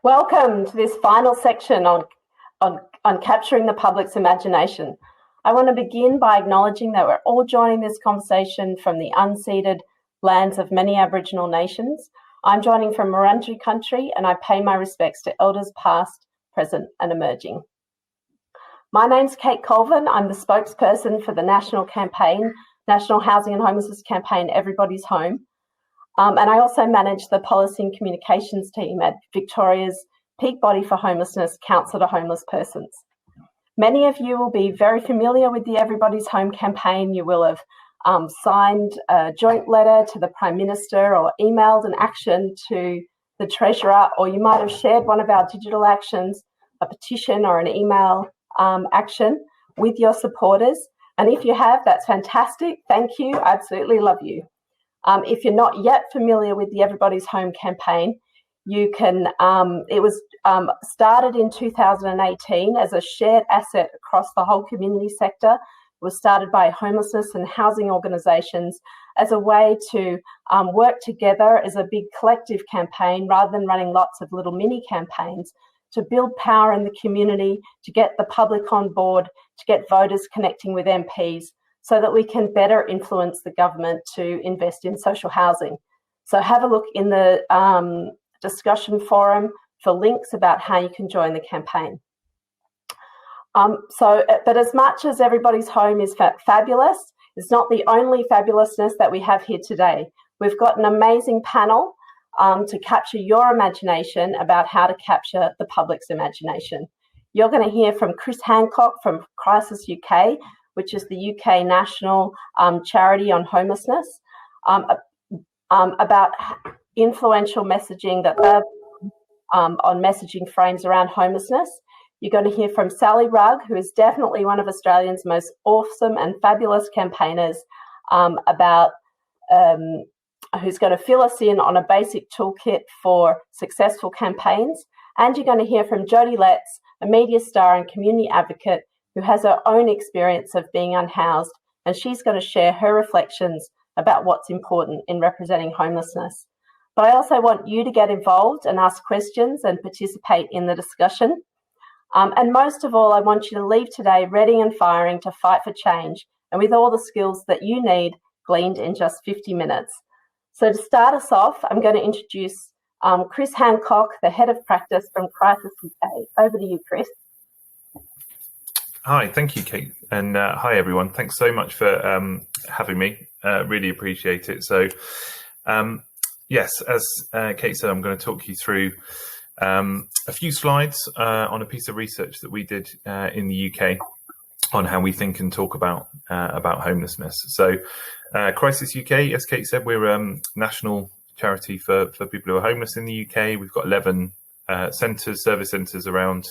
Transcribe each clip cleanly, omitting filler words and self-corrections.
Welcome to this final section on capturing the public's imagination. I want to begin by acknowledging that we're all joining this conversation from the unceded lands of many Aboriginal nations. I'm joining from Wurundjeri country, and I pay my respects to elders past, present and emerging. My name's Kate Colvin. I'm the spokesperson for the national campaign, National Housing and Homelessness Campaign, Everybody's Home. And I also manage the policy and communications team at Victoria's peak body for homelessness, Council to Homeless Persons. Many of you will be very familiar with the Everybody's Home campaign. You will have signed a joint letter to the Prime Minister or emailed an action to the Treasurer, or you might have shared one of our digital actions, a petition or an email action with your supporters. And if you have, that's fantastic. Thank you. I absolutely love you. If you're not yet familiar with the Everybody's Home campaign, you can, it was started in 2018 as a shared asset across the whole community sector. It was started by homelessness and housing organisations as a way to work together as a big collective campaign rather than running lots of little mini campaigns, to build power in the community, to get the public on board, to get voters connecting with MPs, so that we can better influence the government to invest in social housing. So have a look in the discussion forum for links about how you can join the campaign. But as much as Everybody's Home is fabulous, it's not the only fabulousness that we have here today. We've got an amazing panel to capture your imagination about how to capture the public's imagination. You're going to hear from Chris Hancock from Crisis UK, which is the UK national charity on homelessness, about influential messaging that they've on messaging frames around homelessness. You're going to hear from Sally Rugg, who is definitely one of Australia's most awesome and fabulous campaigners, who's going to fill us in on a basic toolkit for successful campaigns. And you're going to hear from Jody Letts, a media star and community advocate who has her own experience of being unhoused, and she's going to share her reflections about what's important in representing homelessness. But I also want you to get involved and ask questions and participate in the discussion. And most of all, I want you to leave today ready and firing to fight for change, and with all the skills that you need gleaned in just 50 minutes. So to start us off, I'm going to introduce Chris Hancock, the Head of Practice from Crisis UK. Over to you, Chris. Hi, thank you, Kate, and hi everyone. Thanks so much for having me. Really appreciate it. So, yes, as Kate said, I'm going to talk you through a few slides on a piece of research that we did in the UK on how we think and talk about homelessness. So, Crisis UK, as Kate said, we're a national charity for people who are homeless in the UK. We've got 11 service centres around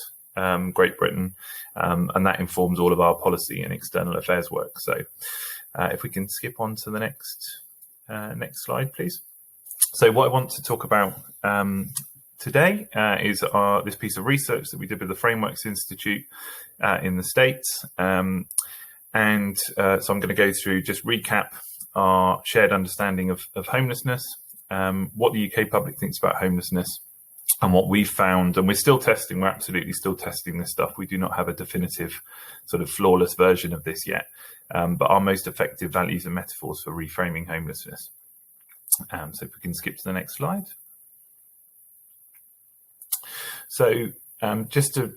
Great Britain, and that informs all of our policy and external affairs work. So if we can skip on to the next slide, please. So what I want to talk about today is this piece of research that we did with the Frameworks Institute in the States. So I'm going to go through, just recap our shared understanding of homelessness, what the UK public thinks about homelessness, and what we found, and we're still testing, we're absolutely still testing this stuff. We do not have a definitive sort of flawless version of this yet, but our most effective values and metaphors for reframing homelessness. So if we can skip to the next slide. So just to,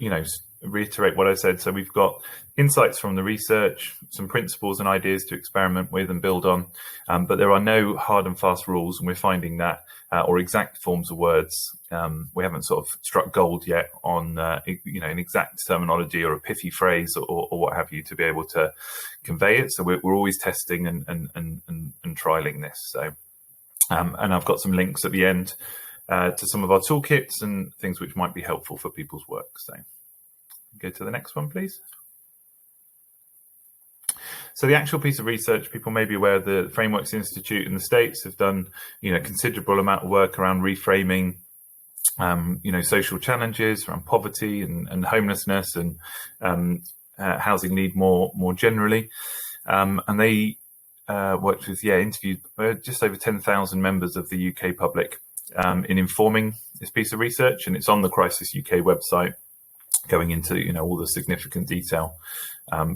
reiterate what I said, so we've got insights from the research, some principles and ideas to experiment with and build on, but there are no hard and fast rules, and we're finding that, or exact forms of words. We haven't sort of struck gold yet on, an exact terminology or a pithy phrase or what have you to be able to convey it. So we're always testing and trialing this. So, and I've got some links at the end to some of our toolkits and things which might be helpful for people's work. So go to the next one, please. So the actual piece of research, people may be aware the Frameworks Institute in the States have done, considerable amount of work around reframing, social challenges around poverty and homelessness and housing need more generally. And they worked with, interviewed just over 10,000 members of the UK public in informing this piece of research, and it's on the Crisis UK website, going into all the significant detail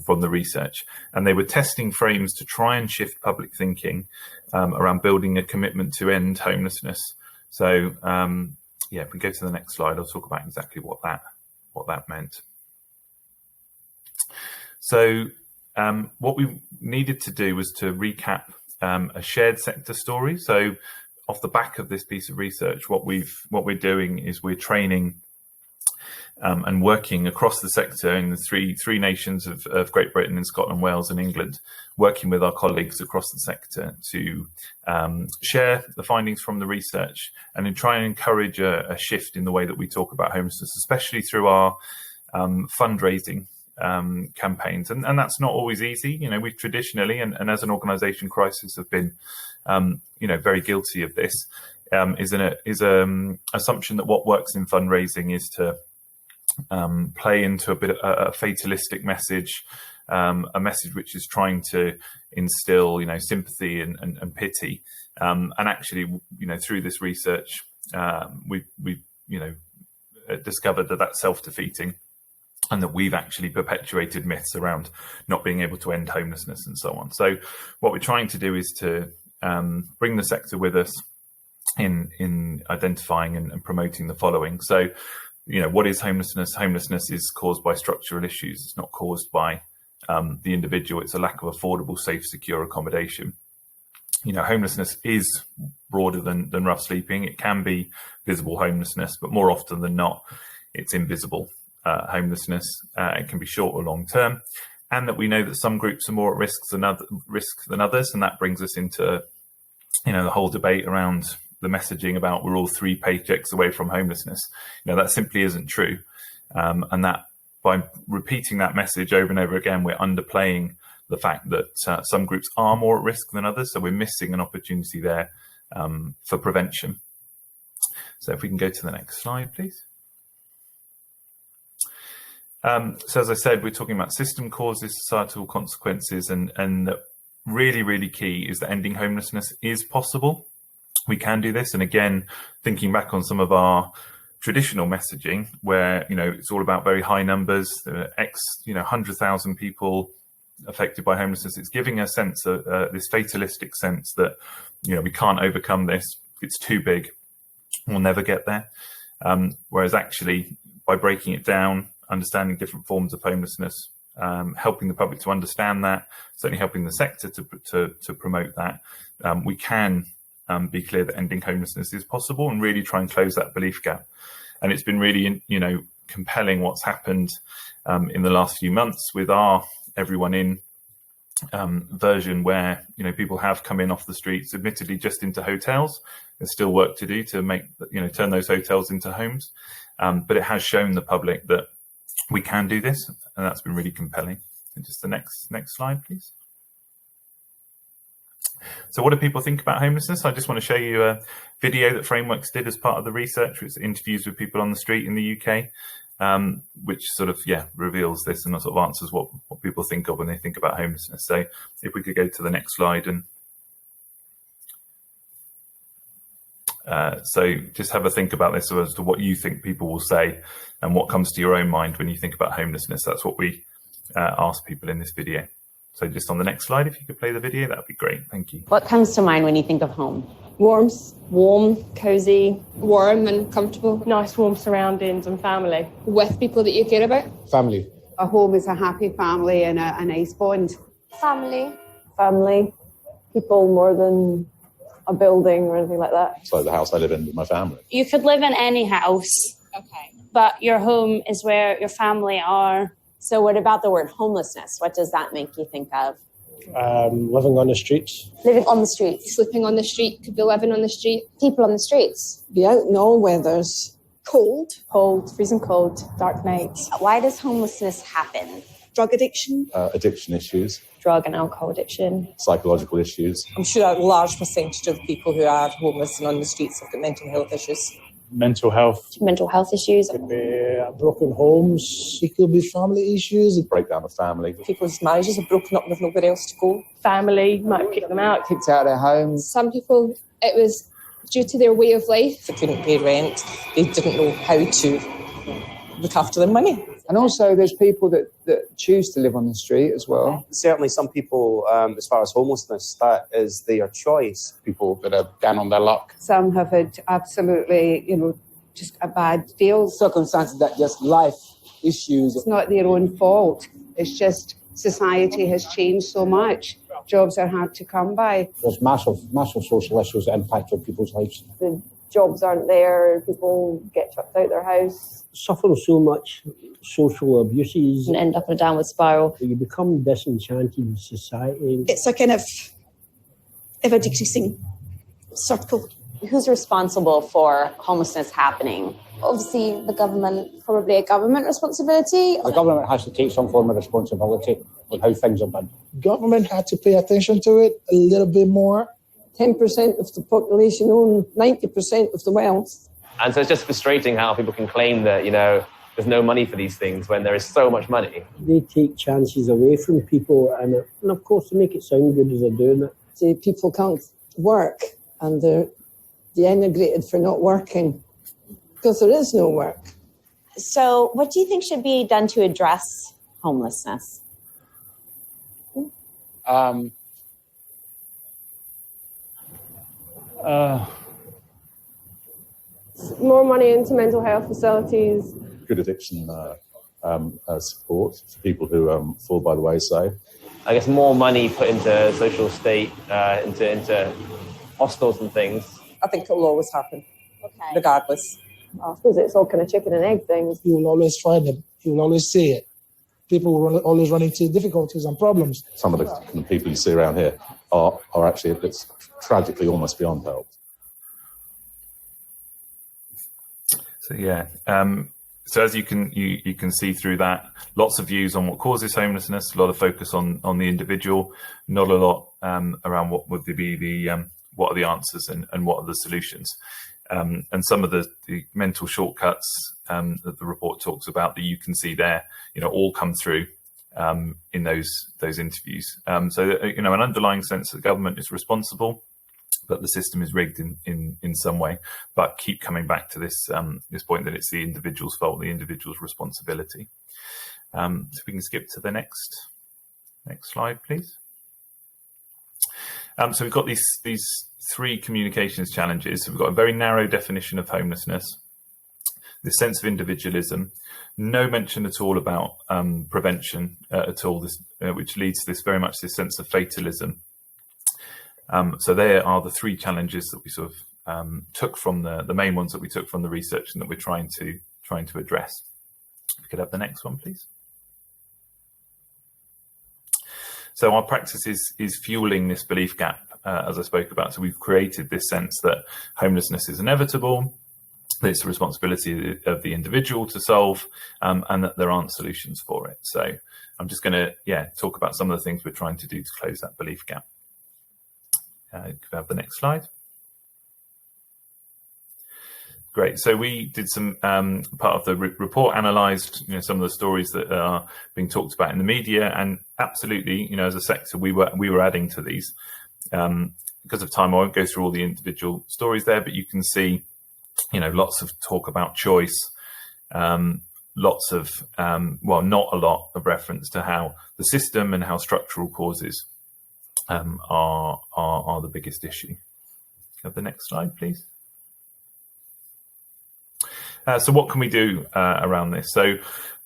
from the research. And they were testing frames to try and shift public thinking around building a commitment to end homelessness. So if we go to the next slide, I'll talk about exactly what that meant. So what we needed to do was to recap a shared sector story. So off the back of this piece of research, what we're doing is we're training and working across the sector in the three nations of Great Britain and Scotland, Wales and England, working with our colleagues across the sector to share the findings from the research and then try and encourage a shift in the way that we talk about homelessness, especially through our fundraising campaigns. And that's not always easy. We've traditionally, and as an organisation, Crisis have been, very guilty of this, is an assumption that what works in fundraising is to play into a bit of a fatalistic message, a message which is trying to instill, sympathy and pity. And actually, through this research, we've discovered that that's self-defeating, and that we've actually perpetuated myths around not being able to end homelessness and so on. So what we're trying to do is to bring the sector with us in identifying and promoting the following. So, what is homelessness? Homelessness is caused by structural issues. It's not caused by the individual. It's a lack of affordable, safe, secure accommodation. Homelessness is broader than rough sleeping. It can be visible homelessness, but more often than not, it's invisible homelessness. It can be short or long term, and that we know that some groups are more at risk than others, and that brings us into the whole debate around the messaging about we're all 3 paychecks away from homelessness. That simply isn't true, and that by repeating that message over and over again, we're underplaying the fact that some groups are more at risk than others. So we're missing an opportunity there for prevention. So if we can go to the next slide, please. So as I said, we're talking about system causes, societal consequences, and really, really key is that ending homelessness is possible. We can do this. And again, thinking back on some of our traditional messaging where, it's all about very high numbers, 100,000 people affected by homelessness. It's giving a sense of this fatalistic sense that, we can't overcome this. It's too big. We'll never get there. Whereas actually by breaking it down, understanding different forms of homelessness, helping the public to understand that, certainly helping the sector to promote that, we can be clear that ending homelessness is possible and really try and close that belief gap. And it's been really, compelling what's happened in the last few months with our Everyone In version where, people have come in off the streets, admittedly just into hotels. There's still work to do to make, turn those hotels into homes. But it has shown the public that we can do this, and that's been really compelling. And just the next slide, please. So what do people think about homelessness? I just want to show you a video that Frameworks did as part of the research, which is interviews with people on the street in the UK, which sort of, reveals this and sort of answers what people think of when they think about homelessness. So if we could go to the next slide. And so just have a think about this as to what you think people will say and what comes to your own mind when you think about homelessness. That's what we ask people in this video. So just on the next slide, if you could play the video, that would be great. Thank you. What comes to mind when you think of home? Warmth. Warm, cozy. Warm and comfortable. Nice warm surroundings and family. With people that you care about. Family. A home is a happy family and a nice bond. Family. Family. People more than a building or anything like that. It's like the house I live in with my family. You could live in any house. Okay. But your home is where your family are. So what about the word homelessness? What does that make you think of? Living on the streets. Living on the streets. Sleeping on the street, could be living on the street. People on the streets. Be out in all weathers. Cold, freezing cold, dark nights. Why does homelessness happen? Drug addiction. Addiction issues. Drug and alcohol addiction. Psychological issues. I'm sure a large percentage of people who are homeless and on the streets have got mental health issues. Mental health. Mental health issues. Could be broken homes. It could be family issues. Breakdown of family. People's marriages are broken up and they've nowhere else to go. Family might have kicked them out. Kicked out of their homes. Some people, it was due to their way of life. They couldn't pay rent. They didn't know how to look after their money. And also there's people that choose to live on the street as well. Certainly some people, as far as homelessness, that is their choice. People that are down on their luck. Some have had absolutely, just a bad deal. Circumstances that just life issues. It's not their own fault. It's just society has changed so much. Jobs are hard to come by. There's massive social issues that impact on people's lives. The jobs aren't there, people get chucked out their house. Suffer so much social abuses. And end up in a downward spiral. You become disenchanted with society. It's a kind of ever-decreasing circle. Who's responsible for homelessness happening? Obviously, the government, probably a government responsibility. The government has to take some form of responsibility on how things are done. Government had to pay attention to it a little bit more. 10% of the population own 90% of the wealth. And so it's just frustrating how people can claim that, there's no money for these things when there is so much money. They take chances away from people, and of course they make it sound good as they're doing it. See, people can't work, and they're denigrated for not working because there is no work. So what do you think should be done to address homelessness? More money into mental health facilities. Good addiction support for people who fall by the wayside. I guess more money put into social state, into hostels and things. I think it will always happen, regardless. I suppose it's all kind of chicken and egg things. You will always find it. You will always see it. People will always run into difficulties and problems. Some of the people you see around here are actually it's tragically almost beyond help. So yeah, so as you can see through that, lots of views on what causes homelessness, a lot of focus on the individual, not a lot around what would be the what are the answers and what are the solutions, and some of the mental shortcuts that the report talks about that you can see there, all come through in those interviews. So an underlying sense that the government is responsible, but the system is rigged in some way, but keep coming back to this point that it's the individual's fault, the individual's responsibility. So we can skip to the next slide, please. So we've got these three communications challenges. So we've got a very narrow definition of homelessness, the sense of individualism, no mention at all about prevention at all, which leads to very much this sense of fatalism. So there are the three challenges that we sort of took from the main ones that we took from the research and that we're trying to address. If we could have the next one, please. So our practice is fueling this belief gap, as I spoke about. So we've created this sense that homelessness is inevitable, that it's the responsibility of the individual to solve, and that there aren't solutions for it. So I'm just going to talk about some of the things we're trying to do to close that belief gap. Could we have the next slide? Great. So we did some part of the report, analysed some of the stories that are being talked about in the media, and absolutely, as a sector, we were adding to these. Because of time, I won't go through all the individual stories there, but you can see, lots of talk about choice, lots of not a lot of reference to how the system and how structural causes are the biggest issue. Have the next slide, please. So what can we do around this? So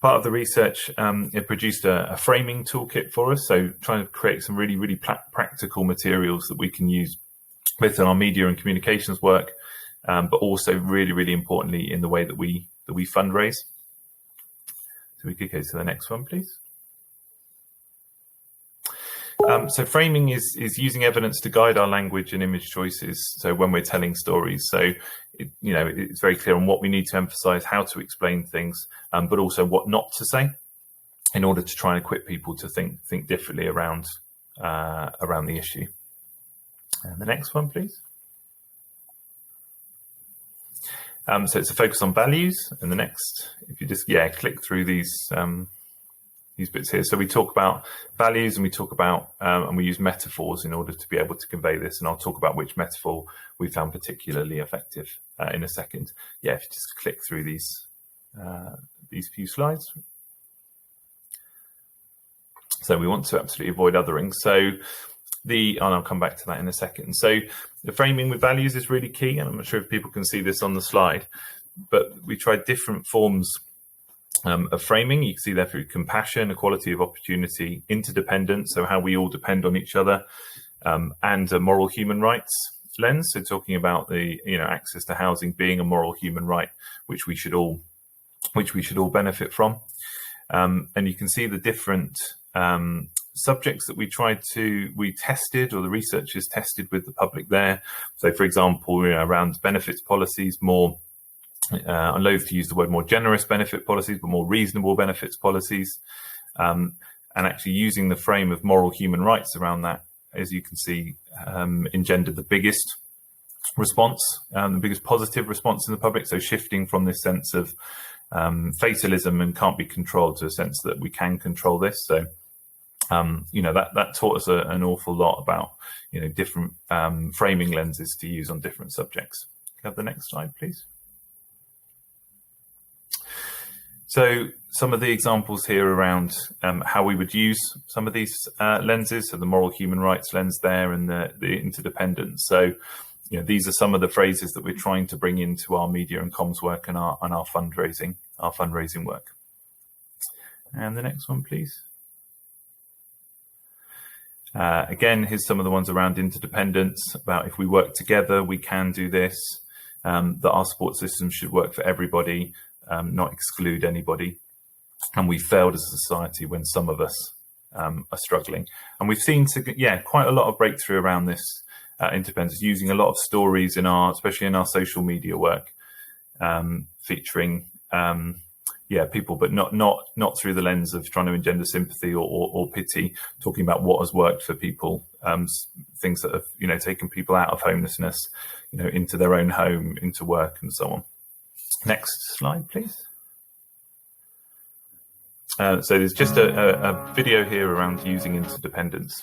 part of the research, it produced a framing toolkit for us. So trying to create some really, really practical materials that we can use both in our media and communications work, but also really, really importantly in the way that we fundraise. So we could go to the next one, please. So framing is using evidence to guide our language and image choices. So when we're telling stories, so it's very clear on what we need to emphasize, how to explain things, but also what not to say, in order to try and equip people to think differently around the issue. And the next one, please. So it's a focus on values. And the next, if you just click through these bits here. So we talk about values, and we talk about and we use metaphors in order to be able to convey this. And I'll talk about which metaphor we found particularly effective in a second. Yeah, if you just click through these few slides. So we want to absolutely avoid othering. So and I'll come back to that in a second. So the framing with values is really key, and I'm not sure if people can see this on the slide, but we tried different forms of framing. You can see there through compassion, equality of opportunity, interdependence, so how we all depend on each other, and a moral human rights lens. So talking about the access to housing being a moral human right, which we should all benefit from. And you can see the different subjects that we tested, or the researchers tested with the public there. So for example, around benefits policies, more I'm loath to use the word more generous benefit policies, but more reasonable benefits policies, and actually using the frame of moral human rights around that, as you can see, engendered the biggest response, the biggest positive response in the public. So shifting from this sense of fatalism and can't be controlled to a sense that we can control this. So that taught us an awful lot about different framing lenses to use on different subjects. Can I have the next slide, please? So some of the examples here around how we would use some of these lenses, so the moral human rights lens there, and the interdependence. So these are some of the phrases that we're trying to bring into our media and comms work and our fundraising work. And the next one, please. Again, here's some of the ones around interdependence, about if we work together, we can do this, that our support system should work for everybody, not exclude anybody. And we failed as a society when some of us are struggling. And we've seen, quite a lot of breakthrough around this interdependence, using a lot of stories especially in our social media work, featuring people, but not through the lens of trying to engender sympathy or pity, talking about what has worked for people, things that have taken people out of homelessness, into their own home, into work, and so on. Next slide, please. So there's just a video here around using interdependence.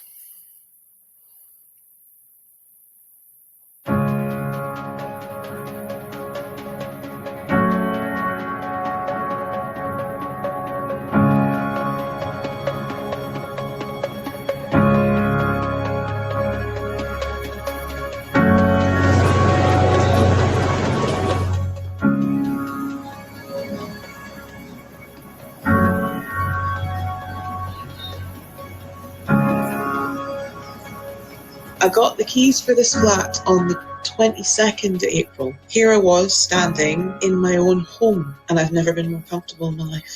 I got the keys for this flat on the 22nd of April. Here I was standing in my own home, and I've never been more comfortable in my life.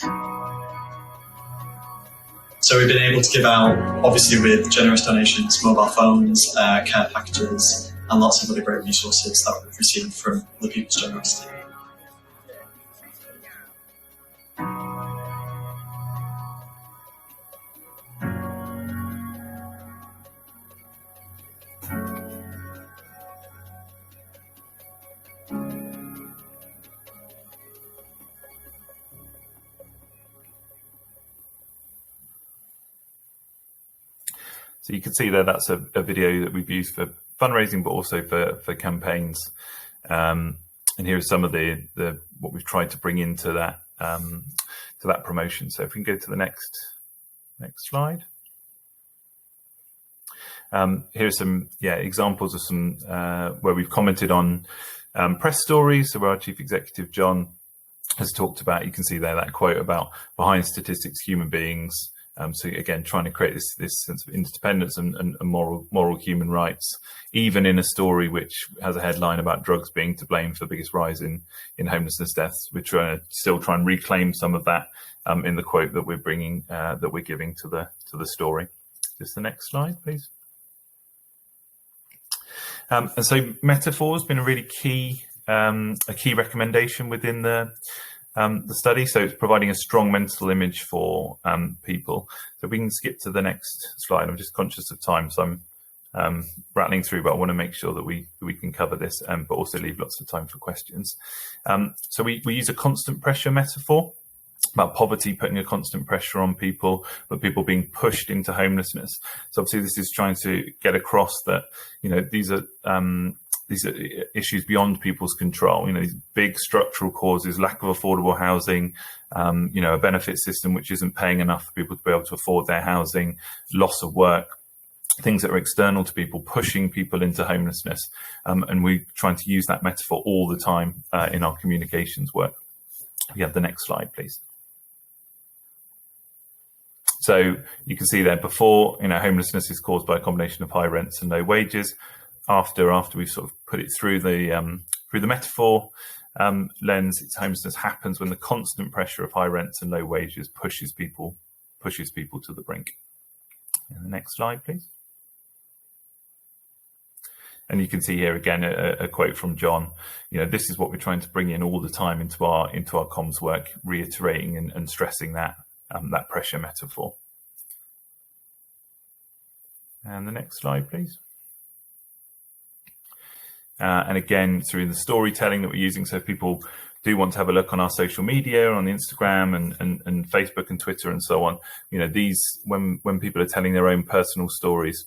So we've been able to give out, obviously with generous donations, mobile phones, care packages, and lots of other great resources that we've received from the people's generosity. So you can see there, that's a video that we've used for fundraising, but also for campaigns. And here are some of the what we've tried to bring into that promotion. So if we can go to the next slide. Here are some examples of some where we've commented on press stories. So where our chief executive John has talked about, you can see there that quote about behind statistics, human beings. So again, trying to create this sense of interdependence and moral human rights, even in a story which has a headline about drugs being to blame for the biggest rise in homelessness deaths. We're trying to still try and reclaim some of that in the quote that we're bringing, that we're giving to the story. Just the next slide, please. And so metaphor has been a really key recommendation within the study. So it's providing a strong mental image for people. So we can skip to the next slide. I'm just conscious of time, so I'm rattling through, but I want to make sure that we can cover this, but also leave lots of time for questions. So we use a constant pressure metaphor. about poverty putting a constant pressure on people, but people being pushed into homelessness. So obviously this is trying to get across that, these are issues beyond people's control. These big structural causes, lack of affordable housing, a benefit system which isn't paying enough for people to be able to afford their housing, loss of work, things that are external to people, pushing people into homelessness. And we're trying to use that metaphor all the time in our communications work. We have the next slide, please. So you can see there before, homelessness is caused by a combination of high rents and low wages. After we've sort of put it through the metaphor lens, homelessness happens when the constant pressure of high rents and low wages pushes people to the brink. And the next slide, please. And you can see here again a quote from John. This is what we're trying to bring in all the time into our comms work, reiterating and stressing that pressure metaphor. And the next slide, please. And again, through the storytelling that we're using, so if people do want to have a look on our social media, on Instagram and Facebook and Twitter and so on, these, when people are telling their own personal stories,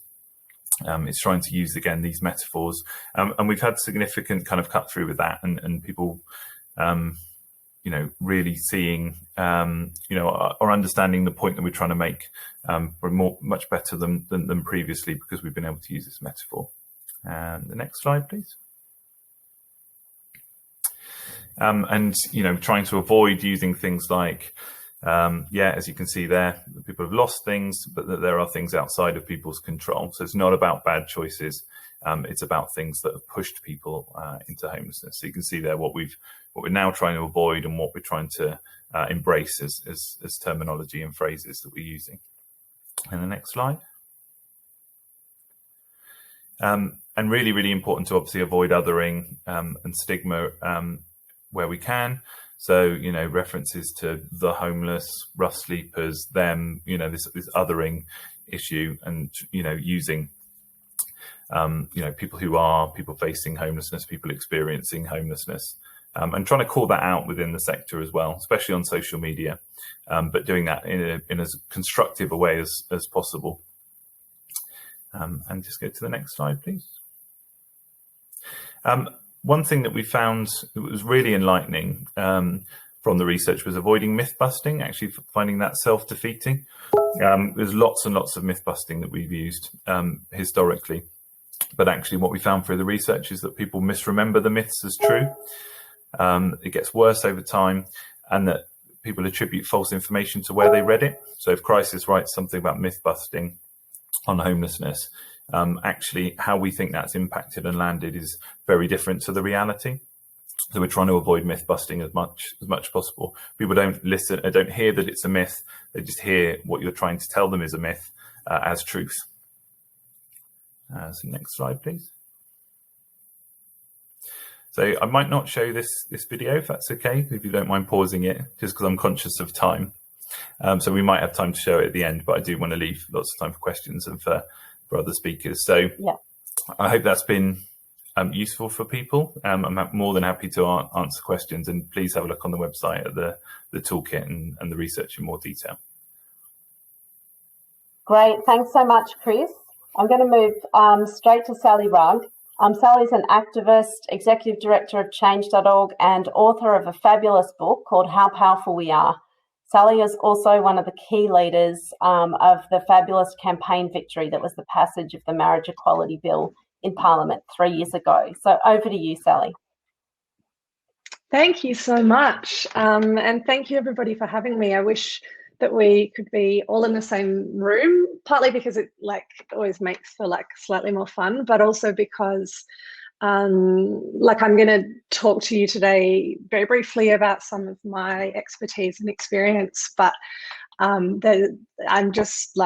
it's trying to use, again, these metaphors. And we've had significant kind of cut through with that, and people, really seeing, or understanding the point that we're trying to make much better than previously, because we've been able to use this metaphor. And the next slide, please. And trying to avoid using things like, as you can see there, people have lost things, but that there are things outside of people's control. So it's not about bad choices. It's about things that have pushed people into homelessness. So you can see there what we're now trying to avoid and what we're trying to embrace as terminology and phrases that we're using. And the next slide. And really, really important to obviously avoid othering and stigma where we can. So, references to the homeless, rough sleepers, them, this othering issue, and, using, people facing homelessness, people experiencing homelessness, and trying to call that out within the sector as well, especially on social media, but doing that in as constructive a way as possible. And just go to the next slide, please. One thing that we found that was really enlightening from the research was avoiding myth busting, actually finding that self-defeating. There's lots and lots of myth busting that we've used historically, but actually what we found through the research is that people misremember the myths as true. It gets worse over time, and that people attribute false information to where they read it. So if Crisis writes something about myth busting on homelessness, actually how we think that's impacted and landed is very different to the reality. So we're trying to avoid myth busting as much as possible. People don't listen, don't hear that it's a myth. They just hear what you're trying to tell them is a myth as truth. So next slide, please. So I might not show this video if that's okay, if you don't mind pausing it, just because I'm conscious of time. So we might have time to show it at the end, but I do want to leave lots of time for questions and for other speakers. So yeah. I hope that's been useful for people. I'm more than happy to answer questions, and please have a look on the website at the toolkit and the research in more detail. Great, thanks so much, Chris. I'm going to move straight to Sally Rugg. Sally's an activist, executive director of Change.org, and author of a fabulous book called How Powerful We Are. Sally is also one of the key leaders of the fabulous campaign victory that was the passage of the Marriage Equality Bill in Parliament 3 years ago. So over to you, Sally. Thank you so much. And thank you, everybody, for having me. I wish that we could be all in the same room, partly because it always makes for slightly more fun, but also because I'm going to talk to you today very briefly about some of my expertise and experience, but I'm just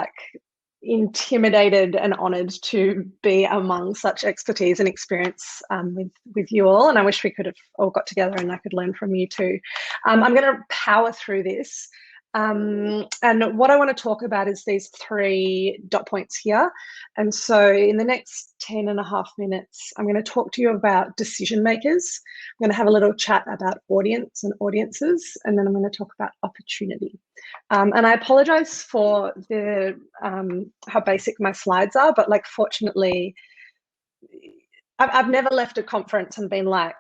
intimidated and honoured to be among such expertise and experience with you all, and I wish we could have all got together and I could learn from you too. I'm going to power through this. And what I want to talk about is these 3 dot points here. And so in the next 10.5 minutes, I'm going to talk to you about decision makers. I'm going to have a little chat about audience and audiences, and then I'm going to talk about opportunity. And I apologize for the how basic my slides are, but like fortunately, I've never left a conference and been like,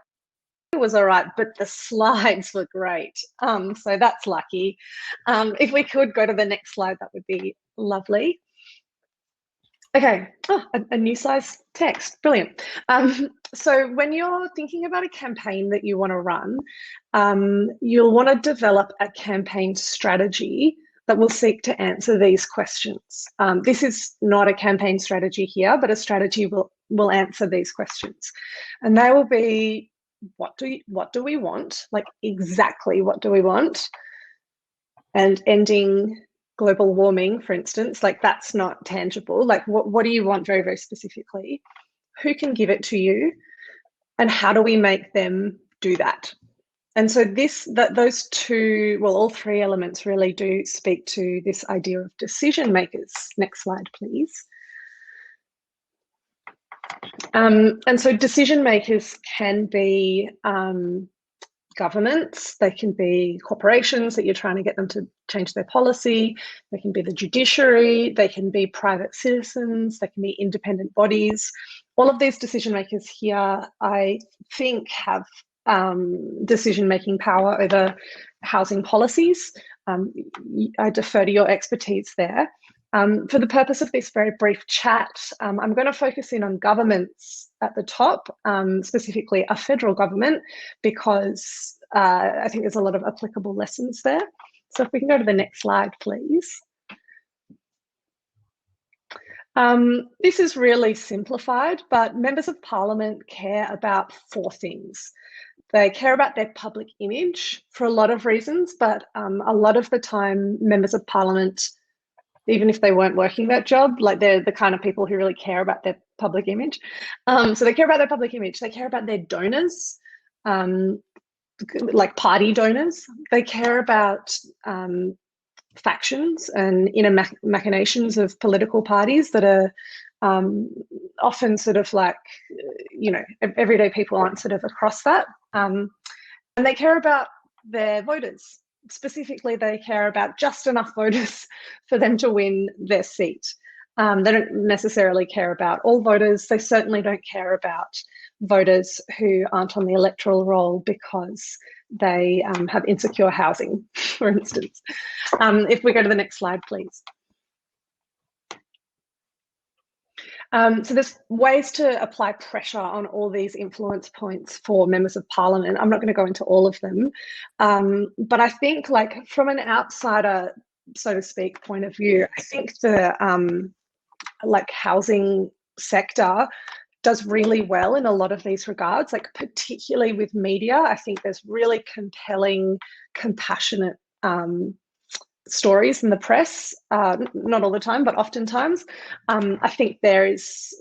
it was all right, but the slides were great. So that's lucky. If we could go to the next slide, that would be lovely. Okay, a new size text, brilliant. So when you're thinking about a campaign that you want to run, you'll want to develop a campaign strategy that will seek to answer these questions. This is not a campaign strategy here, but a strategy will answer these questions. And they will be, what do we want? Like exactly what do we want? And ending global warming, for instance, like that's not tangible. Like what do you want very, very specifically? Who can give it to you? And how do we make them do that? And so those 2, well, all 3 elements really do speak to this idea of decision makers. Next slide, please. And so decision makers can be governments, they can be corporations that you're trying to get them to change their policy, they can be the judiciary, they can be private citizens, they can be independent bodies. All of these decision makers here, I think, have decision-making power over housing policies. I defer to your expertise there. For the purpose of this very brief chat, I'm going to focus in on governments at the top, specifically a federal government, because I think there's a lot of applicable lessons there. So if we can go to the next slide, please. This is really simplified, but members of parliament care about 4 things. They care about their public image for a lot of reasons, but a lot of the time members of parliament, even if they weren't working that job, like they're the kind of people who really care about their public image. So they care about their public image. They care about their donors, like party donors. They care about factions and inner machinations of political parties that are often sort of like, you know, everyday people aren't sort of across that. And they care about their voters. Specifically, they care about just enough voters for them to win their seat. They don't necessarily care about all voters. They certainly don't care about voters who aren't on the electoral roll because they have insecure housing, for instance. If we go to the next slide, please. So there's ways to apply pressure on all these influence points for members of parliament. I'm not going to go into all of them, but I think, like, from an outsider, so to speak, point of view, I think the like housing sector does really well in a lot of these regards, like particularly with media. I think there's really compelling, compassionate stories in the press, not all the time, but oftentimes. I think there is,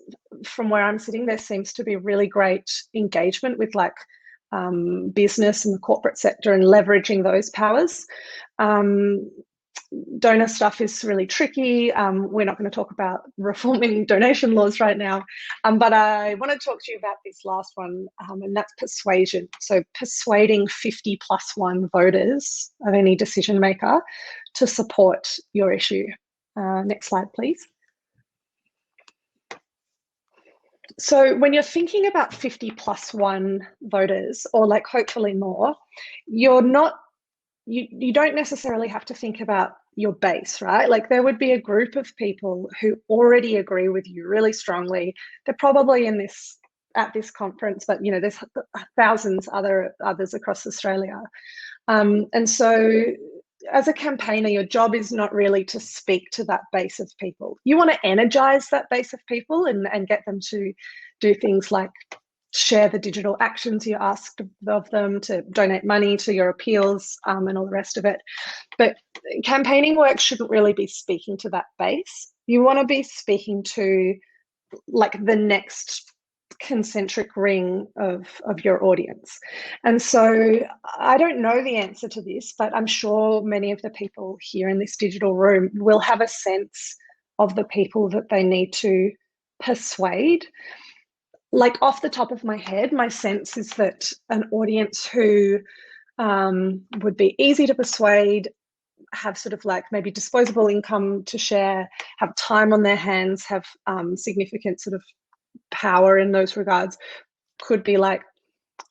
from where I'm sitting, there seems to be really great engagement with like business and the corporate sector and leveraging those powers. Donor stuff is really tricky. We're not going to talk about reforming donation laws right now, but I want to talk to you about this last one, and that's persuasion. So persuading 50+1 voters of any decision maker to support your issue. Next slide, please. So when you're thinking about 50+1 voters, or like hopefully more, you're not, you don't necessarily have to think about your base, right? Like there would be a group of people who already agree with you really strongly. They're probably in this, at this conference, but you know, there's thousands others across Australia. And so as a campaigner, your job is not really to speak to that base of people. You want to energize that base of people and get them to do things like share the digital actions you asked of them, to donate money to your appeals, and all the rest of it. But campaigning work shouldn't really be speaking to that base. You want to be speaking to like the next concentric ring of your audience. And so I don't know the answer to this, but I'm sure many of the people here in this digital room will have a sense of the people that they need to persuade. Like off the top of my head, my sense is that an audience who would be easy to persuade, have sort of like maybe disposable income to share, have time on their hands, have significant sort of power in those regards, could be like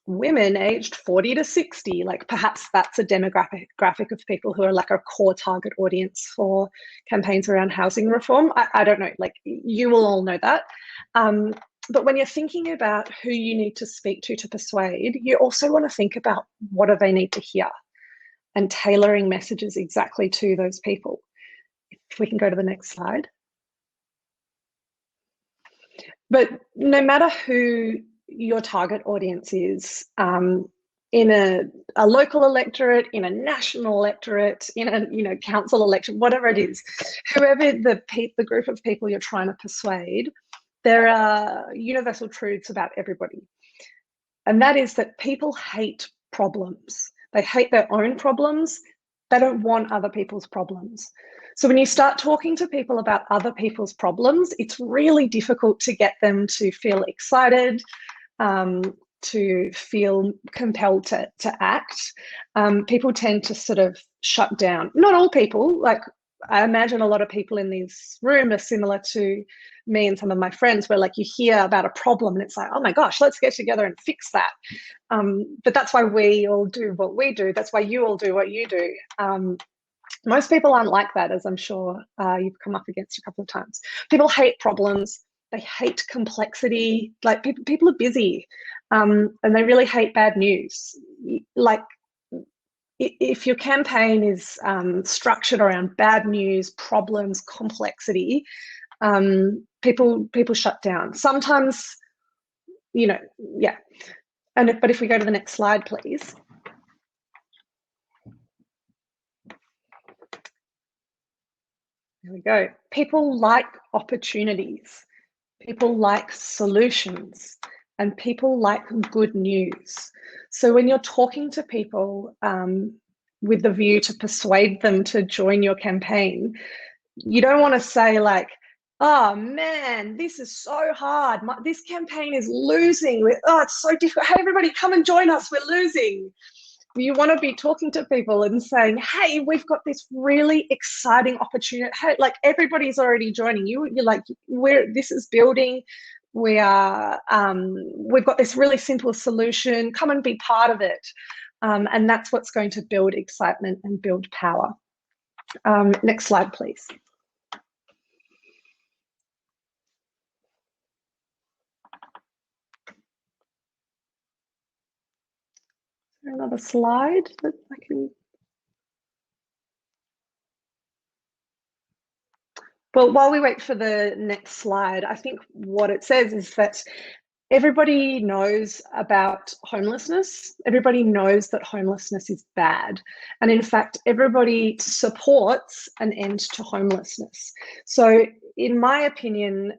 women aged 40 to 60. Like perhaps that's a demographic of people who are like a core target audience for campaigns around housing reform. I don't know, like you will all know that. But when you're thinking about who you need to speak to persuade, you also want to think about what do they need to hear and tailoring messages exactly to those people. If we can go to the next slide. But no matter who your target audience is, in a local electorate, in a national electorate, in a council election, whatever it is, whoever the group of people you're trying to persuade, there are universal truths about everybody. And that is that people hate problems. They hate their own problems. They don't want other people's problems. So when you start talking to people about other people's problems, it's really difficult to get them to feel excited, to feel compelled to act. People tend to sort of shut down. Not all people, like I imagine a lot of people in this room are similar to me and some of my friends, where like you hear about a problem and it's like, oh my gosh, let's get together and fix that. But that's why we all do what we do. That's why you all do what you do. Most people aren't like that, as I'm sure you've come up against a couple of times. People hate problems. They hate complexity. Like people are busy, and they really hate bad news. Like if your campaign is structured around bad news, problems, complexity, people shut down. Sometimes, yeah. But if we go to the next slide, please. There we go. People like opportunities. People like solutions, and people like good news. So when you're talking to people with the view to persuade them to join your campaign, you don't want to say like, oh man, this is so hard. This campaign is losing. It's so difficult. Hey, everybody, come and join us. We're losing. You want to be talking to people and saying, hey, we've got this really exciting opportunity. Hey, like everybody's already joining you. You're like, this is building. We've got this really simple solution. Come and be part of it. And that's what's going to build excitement and build power. Next slide, please. Another slide that I can. Well, while we wait for the next slide, I think what it says is that everybody knows about homelessness. Everybody knows that homelessness is bad. And in fact, everybody supports an end to homelessness. So in my opinion,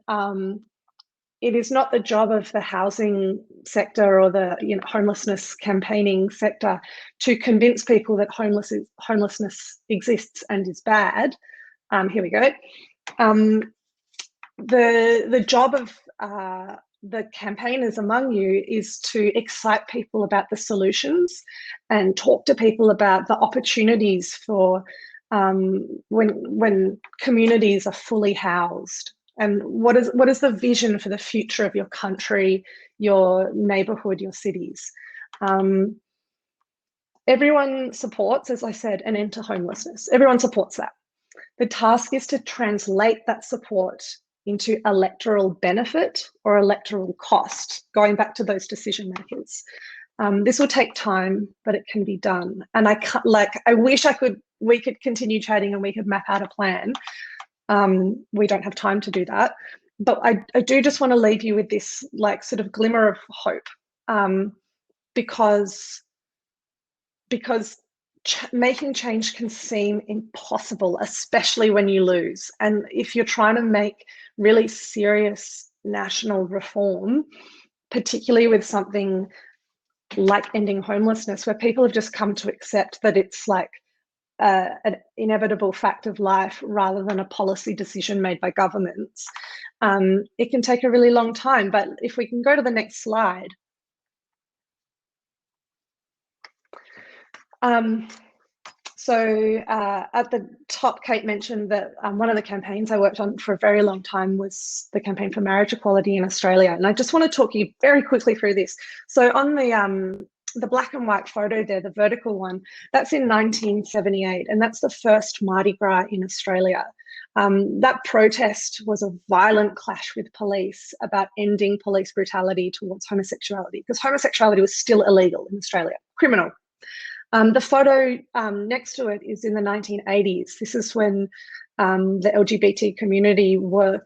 it is not the job of the housing sector or the homelessness campaigning sector to convince people that homelessness exists and is bad. Here we go. The job of the campaigners among you is to excite people about the solutions and talk to people about the opportunities for when communities are fully housed. And what is the vision for the future of your country, your neighbourhood, your cities? Everyone supports, as I said, an end to homelessness. Everyone supports that. The task is to translate that support into electoral benefit or electoral cost, going back to those decision makers. This will take time, but it can be done. And I wish we could continue chatting and we could map out a plan. We don't have time to do that, but I do just want to leave you with this like sort of glimmer of hope, because making change can seem impossible, especially when you lose. And if you're trying to make really serious national reform, particularly with something like ending homelessness, where people have just come to accept that it's like an inevitable fact of life rather than a policy decision made by governments. It can take a really long time, but if we can go to the next slide. So at the top, Kate mentioned that one of the campaigns I worked on for a very long time was the campaign for marriage equality in Australia. And I just want to talk you very quickly through this. So on the black and white photo there, the vertical one, that's in 1978, and that's the first Mardi Gras in Australia. That protest was a violent clash with police about ending police brutality towards homosexuality, because homosexuality was still illegal in Australia, criminal. The photo next to it is in the 1980s. This is when the LGBT community were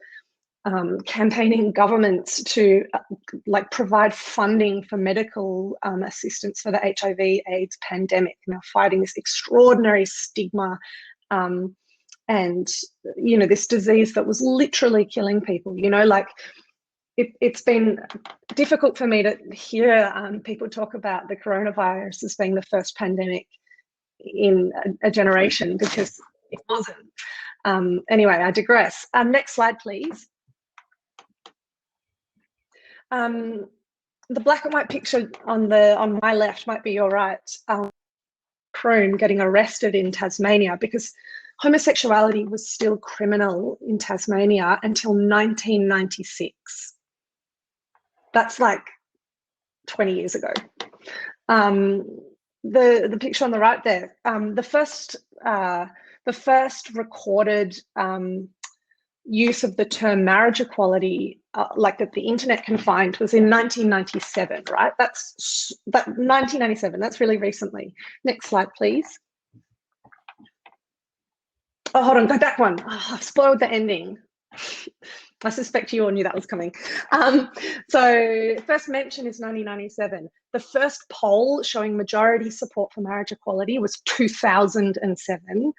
campaigning governments to provide funding for medical assistance for the HIV/AIDS pandemic. Now fighting this extraordinary stigma and this disease that was literally killing people. It's been difficult for me to hear people talk about the coronavirus as being the first pandemic in a generation, because it wasn't. Anyway, I digress. Next slide, please. The black and white picture on my left might be your right. Croon getting arrested in Tasmania because homosexuality was still criminal in Tasmania until 1996. That's like 20 years ago. The picture on the right there, the first recorded use of the term marriage equality, that the internet can find, was in 1997, right? That's 1997. That's really recently. Next slide, please. Oh, hold on, go back one. Oh, I've spoiled the ending. I suspect you all knew that was coming. So first mention is 1997. The first poll showing majority support for marriage equality was 2007.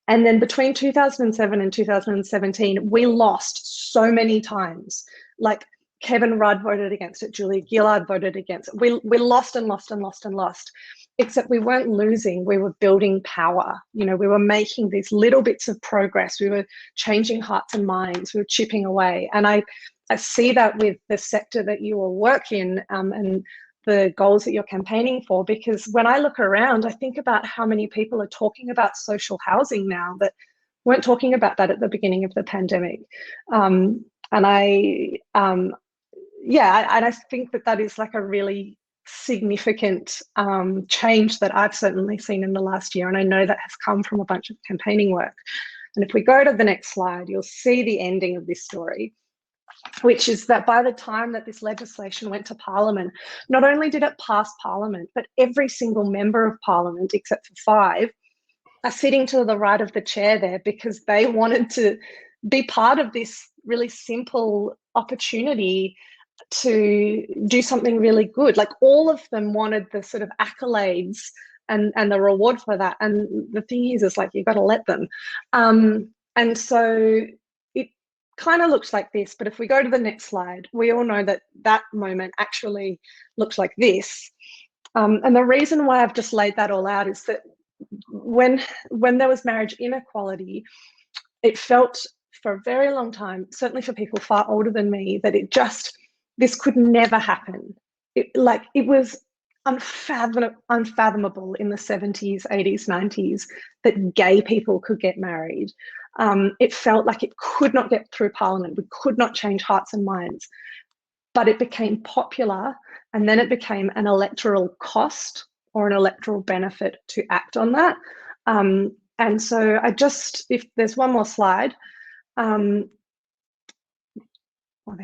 And then between 2007 and 2017, we lost so many times. Like Kevin Rudd voted against it, Julia Gillard voted against it. We lost and lost and lost and lost. Except we weren't losing, we were building power. We were making these little bits of progress. We were changing hearts and minds. We were chipping away. And I see that with the sector that you all work in and the goals that you're campaigning for, because when I look around, I think about how many people are talking about social housing now that weren't talking about that at the beginning of the pandemic. And I think that is like a really significant change that I've certainly seen in the last year, and I know that has come from a bunch of campaigning work. And if we go to the next slide, you'll see the ending of this story, which is that by the time that this legislation went to Parliament, not only did it pass Parliament, but every single member of Parliament, except for 5, are sitting to the right of the chair there because they wanted to be part of this really simple opportunity to do something really good. Like all of them wanted the sort of accolades and the reward for that. And the thing is like, you've got to let them. And so it kind of looks like this, but if we go to the next slide, we all know that that moment actually looks like this. And the reason why I've just laid that all out is that when there was marriage inequality, it felt for a very long time, certainly for people far older than me, that this could never happen. It was unfathomable in the 70s, 80s, 90s that gay people could get married. It felt like it could not get through Parliament. We could not change hearts and minds. But it became popular, and then it became an electoral cost or an electoral benefit to act on that. And so if there's one more slide, there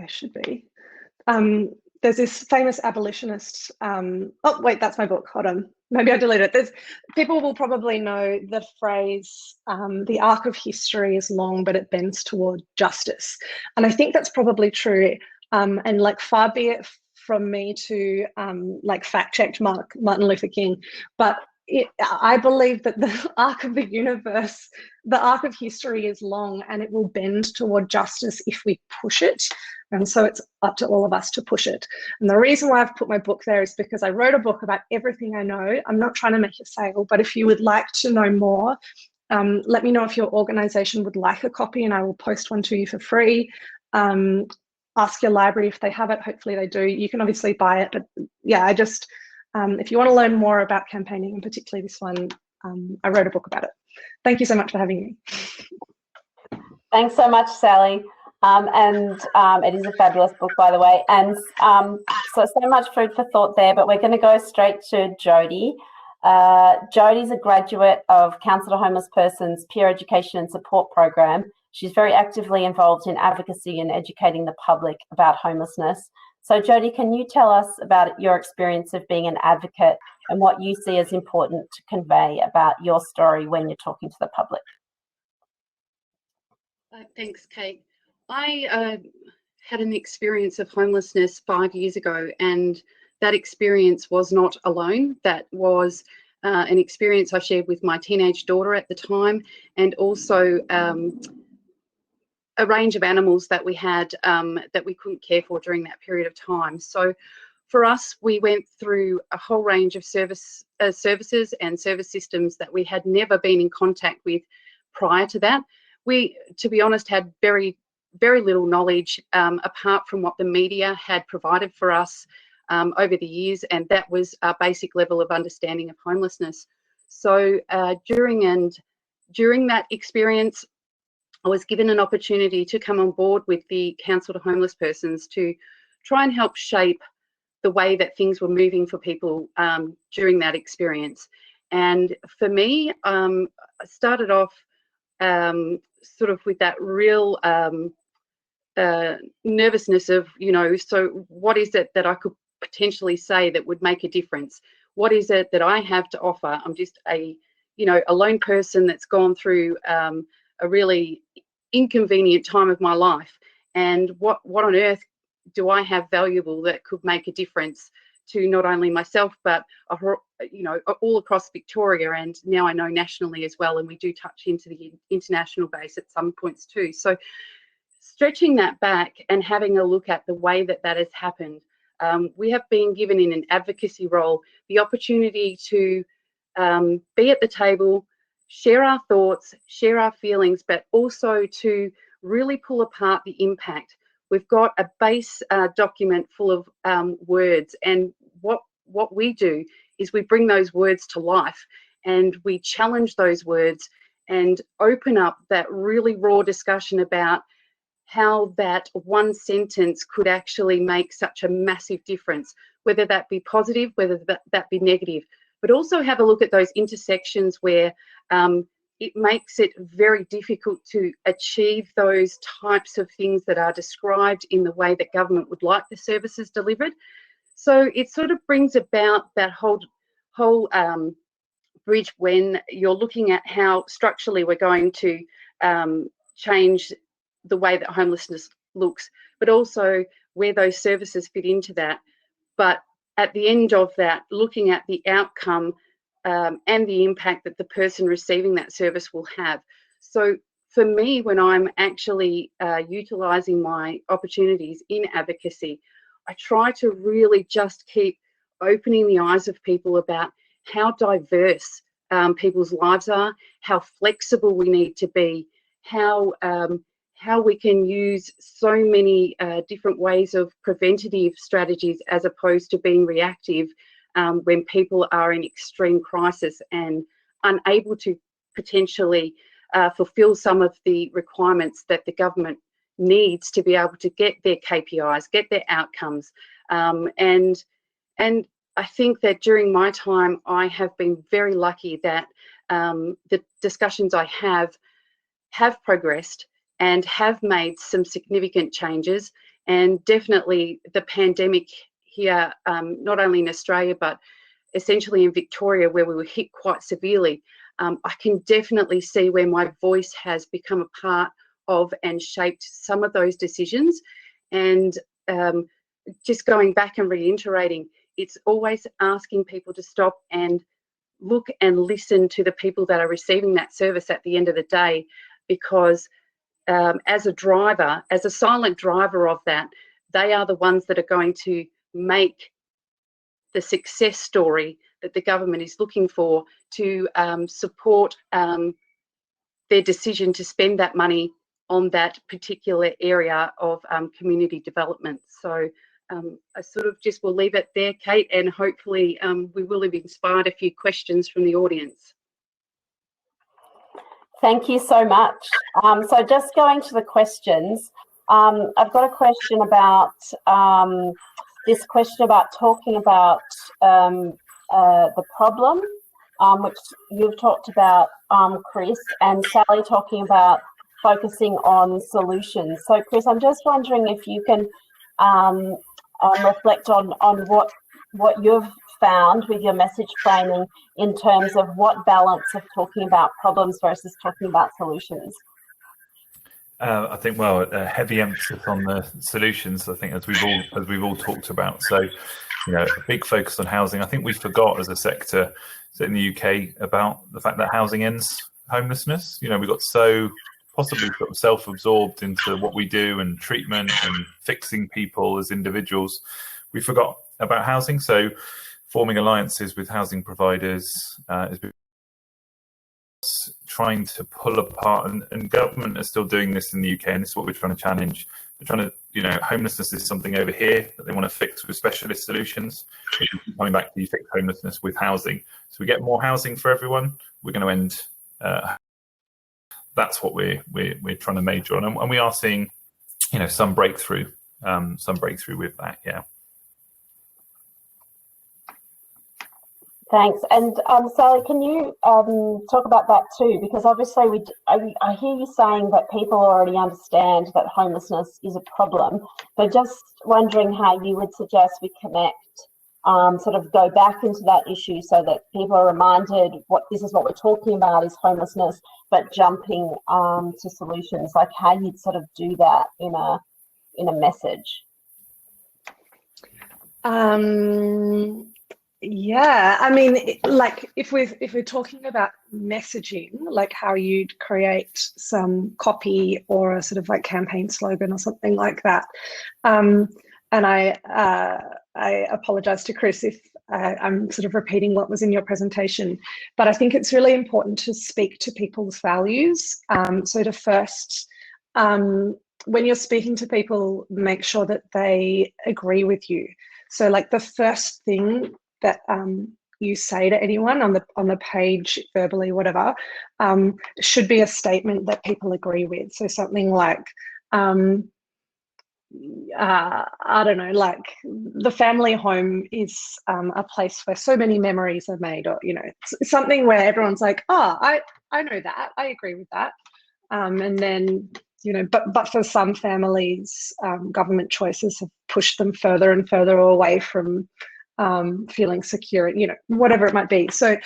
should be. There's this famous abolitionist, oh wait, that's my book, hold on, maybe I deleted it. People will probably know the phrase, the arc of history is long, but it bends toward justice. And I think that's probably true. And like far be it from me to fact check Martin Luther King, but I believe that the arc of the universe, the arc of history is long, and it will bend toward justice if we push it. And so it's up to all of us to push it. And the reason why I've put my book there is because I wrote a book about everything I know. I'm not trying to make a sale, but if you would like to know more, let me know if your organisation would like a copy, and I will post one to you for free. Ask your library if they have it. Hopefully they do. You can obviously buy it, but yeah, I just, if you want to learn more about campaigning, and particularly this one, I wrote a book about it. Thank you so much for having me. Thanks so much, Sally. It is a fabulous book, by the way. And so much food for thought there, but we're going to go straight to Jody. Jody's a graduate of Council to Homeless Persons Peer Education and Support Program. She's very actively involved in advocacy and educating the public about homelessness. So Jody, can you tell us about your experience of being an advocate and what you see as important to convey about your story when you're talking to the public? Thanks, Kate. I had an experience of homelessness 5 years ago, and that experience was not alone. That was an experience I shared with my teenage daughter at the time, and also a range of animals that we had that we couldn't care for during that period of time. So for us, we went through a whole range of services and service systems that we had never been in contact with prior to that. We, to be honest, had very little knowledge apart from what the media had provided for us over the years, and that was our basic level of understanding of homelessness. So during that experience, I was given an opportunity to come on board with the Council to Homeless Persons to try and help shape the way that things were moving for people during that experience. And for me, I started off sort of with that real nervousness of, so what is it that I could potentially say that would make a difference? What is it that I have to offer? I'm just a lone person that's gone through a really inconvenient time of my life, and what on earth do I have valuable that could make a difference to not only myself but all across Victoria, and now I know nationally as well, and we do touch into the international base at some points too. So stretching that back and having a look at the way that has happened, we have been given in an advocacy role the opportunity to be at the table, share our thoughts, share our feelings, but also to really pull apart the impact. We've got a base document full of words, and what we do is we bring those words to life, and we challenge those words and open up that really raw discussion about how that one sentence could actually make such a massive difference, whether that be positive, whether that be negative. But also have a look at those intersections where it makes it very difficult to achieve those types of things that are described in the way that government would like the services delivered. So it sort of brings about that whole bridge when you're looking at how structurally we're going to change the way that homelessness looks, but also where those services fit into that. But at the end of that, looking at the outcome and the impact that the person receiving that service will have. So for me, when I'm actually utilising my opportunities in advocacy, I try to really just keep opening the eyes of people about how diverse people's lives are, how flexible we need to be, how we can use so many different ways of preventative strategies as opposed to being reactive when people are in extreme crisis and unable to potentially fulfill some of the requirements that the government needs to be able to get their KPIs, get their outcomes. And I think that during my time, I have been very lucky that the discussions I have progressed and have made some significant changes. And definitely the pandemic here, not only in Australia, but essentially in Victoria, where we were hit quite severely, I can definitely see where my voice has become a part of and shaped some of those decisions. And just going back and reiterating, it's always asking people to stop and look and listen to the people that are receiving that service at the end of the day, because as a driver, as a silent driver of that, they are the ones that are going to make the success story that the government is looking for to support their decision to spend that money on that particular area of community development. So I sort of just will leave it there, Kate, and hopefully we will have inspired a few questions from the audience. Thank you so much. So just going to the questions, I've got a question about talking about the problem, which you've talked about, Chris, and Sally talking about focusing on solutions. So Chris, I'm just wondering if you can reflect on what you've found with your message framing in terms of what balance of talking about problems versus talking about solutions. I think, well, a heavy emphasis on the solutions, I think, as we've all talked about. So, you know, a big focus on housing. I think we forgot as a sector in the UK about the fact that housing ends homelessness. You know, we got so possibly sort of self-absorbed into what we do and treatment and fixing people as individuals. We forgot about housing. So forming alliances with housing providers is trying to pull apart, and government are still doing this in the UK, and this is what we're trying to challenge. We're trying to, you know, homelessness is something over here that they want to fix with specialist solutions. Coming back to you, fix homelessness with housing. So we get more housing for everyone, we're going to end. That's what we're trying to major on, and we are seeing, you know, some breakthrough with that. Yeah. Thanks. And Sally, can you talk about that too? Because obviously I hear you saying that people already understand that homelessness is a problem, but just wondering how you would suggest we connect, sort of go back into that issue so that people are reminded this is what we're talking about is homelessness, but jumping to solutions, like how you'd sort of do that in a message. Yeah, I mean, like if we're talking about messaging, like how you'd create some copy or a sort of like campaign slogan or something like that. And I apologize to Chris if I'm sort of repeating what was in your presentation, but I think it's really important to speak to people's values. So to first, when you're speaking to people, make sure that they agree with you. So like the first thing that you say to anyone on the page, verbally, whatever, should be a statement that people agree with. So something like, I don't know, like the family home is a place where so many memories are made, or, you know, something where everyone's like, oh, I know that, I agree with that. And then, you know, but for some families, government choices have pushed them further and further away from feeling secure, you know, whatever it might be. So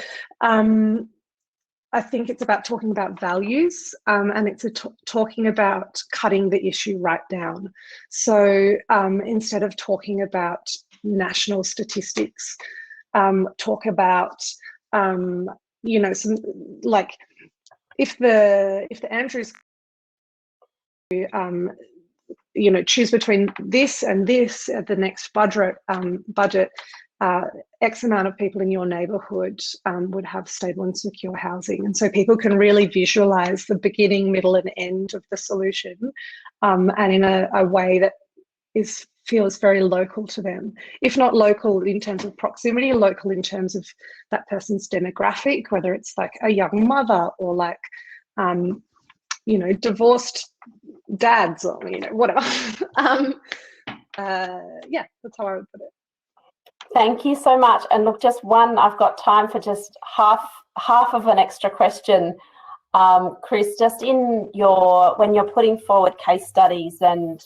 I think it's about talking about values, and it's talking about cutting the issue right down. So instead of talking about national statistics, talk about, you know, some, like if the Andrews, you know, choose between this and this at the next budget, X amount of people in your neighbourhood would have stable and secure housing. And so people can really visualise the beginning, middle and end of the solution, and in a way that feels very local to them. If not local in terms of proximity, local in terms of that person's demographic, whether it's like a young mother or like, you know, divorced dads or, you know, whatever. Yeah, that's how I would put it. Thank you so much. And look, just one, I've got time for just half of an extra question. Chris, just when you're putting forward case studies and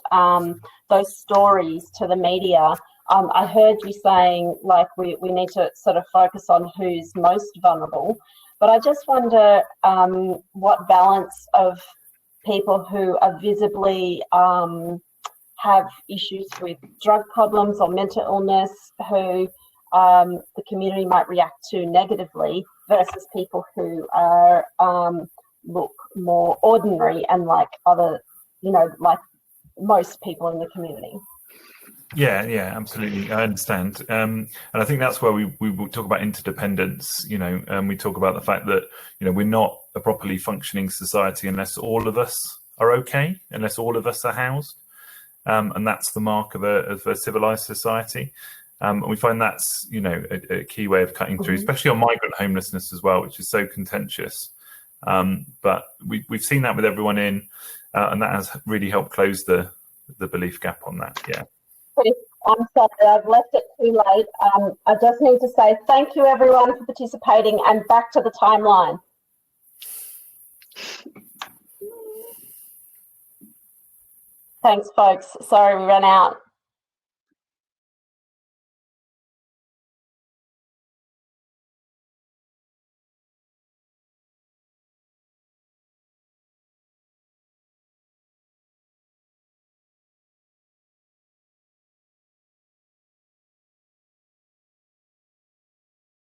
those stories to the media, I heard you saying like we need to sort of focus on who's most vulnerable, but I just wonder what balance of people who are visibly have issues with drug problems or mental illness, who the community might react to negatively versus people who are look more ordinary and like other, like most people in the community. Yeah, absolutely. I understand. And I think that's where we talk about interdependence, and we talk about the fact that, we're not a properly functioning society unless all of us are okay, unless all of us are housed. And that's the mark of a civilized society. And we find that's, a key way of cutting through, especially on migrant homelessness as well, which is so contentious. But we've seen that with everyone in, and that has really helped close the belief gap on that. Yeah. I'm sorry, I've left it too late. I just need to say thank you everyone for participating, and back to the timeline. Thanks folks, sorry we ran out.